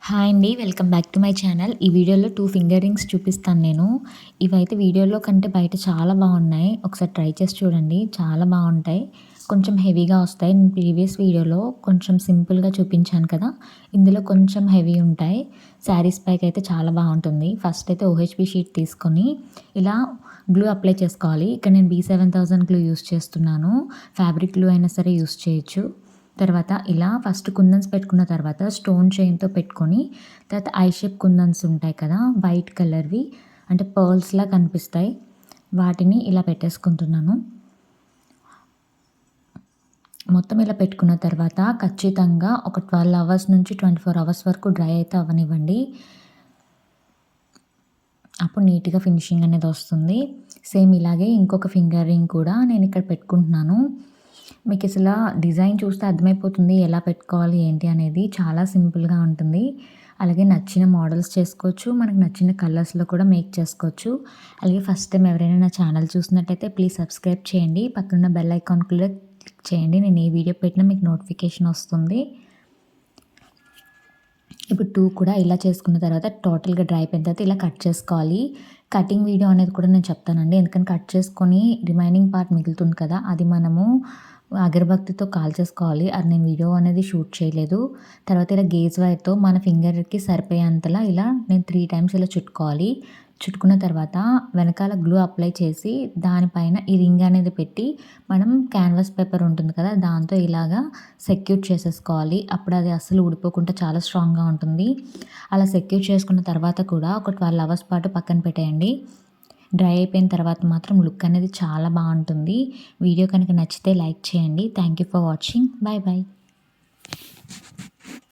Hi అండి. Welcome back to my channel. ఈ వీడియోలో 2 ఫింగర్ రింగ్స్ చూపిస్తాను నేను. ఇవైతే వీడియోలో కంటే బయట చాలా బాగున్నాయి. ఒకసారి ట్రై చేసి చూడండి. చాలా బాగుంటాయి. కొంచెం హెవీగా వస్తాయి. నేను ప్రీవియస్ వీడియోలో కొంచెం సింపుల్‌గా చూపించాను కదా! ఇందులో కొంచెం హెవీ ఉంటాయి. శారీస్ పైకైతే చాలా బాగుంటుంది. ఫస్ట్ అయితే ఓహెచ్‌బీ షీట్ తీసుకొని ఇలా గ్లూ అప్లై చేసుకోవాలి. ఇక్కడ నేను B7000 గ్లూ యూజ్ చేస్తున్నాను. ఫ్యాబ్రిక్ గ్లూ అయినా సరే యూజ్ చేయొచ్చు. తర్వాత ఇలా ఫస్ట్ కుందన్స్ పెట్టుకున్న తర్వాత స్టోన్ చైన్‌తో పెట్టుకొని, తర్వాత ఐ షేప్ కుందన్స్ ఉంటాయి కదా! వైట్ కలర్‌వి అంటే పర్ల్స్‌లా కనిపిస్తాయి. వాటిని ఇలా పెట్టేసుకుంటున్నాను. మొత్తం ఇలా పెట్టుకున్న తర్వాత ఖచ్చితంగా ఒక 12 అవర్స్ నుంచి 24 అవర్స్ వరకు డ్రై అయితే అవ్వనివ్వండి. అప్పుడు నీట్‌గా ఫినిషింగ్ అనేది వస్తుంది. సేమ్ ఇలాగే ఇంకొక ఫింగర్ రింగ్ కూడా నేను ఇక్కడ పెట్టుకుంటున్నాను. మీకు అసల డిజైన్ చూస్తే అర్థమైపోతుంది ఎలా పెట్టుకోవాలి ఏంటి అనేది. చాలా సింపుల్‌గా ఉంటుంది. అలాగే నచ్చిన మోడల్స్ చేసుకోవచ్చు. మనకు నచ్చిన కలర్స్‌లో కూడా మేక్ చేసుకోవచ్చు. అలాగే ఫస్ట్ టైం ఎవరైనా నా ఛానల్ చూసినట్టయితే ప్లీజ్ సబ్స్క్రైబ్ చేయండి. పక్కనున్న బెల్ ఐకాన్ కూడా క్లిక్ చేయండి. నేను ఏ వీడియో పెట్టినా మీకు నోటిఫికేషన్ వస్తుంది. ఇప్పుడు 2 కూడా ఇలా చేసుకున్న తర్వాత టోటల్‌గా డ్రై అయిపోయిన తర్వాత ఇలా కట్ చేసుకోవాలి. కటింగ్ వీడియో అనేది కూడా నేను చెప్తానండి. ఎందుకంటే కట్ చేసుకొని రిమైనింగ్ పార్ట్ మిగులుతుంది కదా! అది మనము అగరబత్తితో కాల్చేసుకోవాలి. అది నేను వీడియో అనేది షూట్ చేయలేదు. తర్వాత ఇలా గేజ్ వైర్‌తో మన ఫింగర్‌కి సరిపోయేంతలా ఇలా నేను 3 టైమ్స్ ఇలా చుట్టుకోవాలి. చుట్టుకున్న తర్వాత వెనకాల గ్లూ అప్లై చేసి దానిపైన ఈ రింగ్ అనేది పెట్టి మనం క్యాన్వాస్ పేపర్ ఉంటుంది కదా! దాంతో ఇలాగా సెక్యూర్ చేసేసుకోవాలి. అప్పుడు అది అస్సలు ఊడిపోకుండా చాలా స్ట్రాంగ్‌గా ఉంటుంది. అలా సెక్యూర్ చేసుకున్న తర్వాత కూడా ఒక 12 అవర్స్ పాటు పక్కన పెట్టేయండి. డ్రై అయిపోయిన తర్వాత మాత్రం లుక్ అనేది చాలా బాగుంటుంది. వీడియో కనుక నచ్చితే లైక్ చేయండి. Thank you for watching. Bye bye.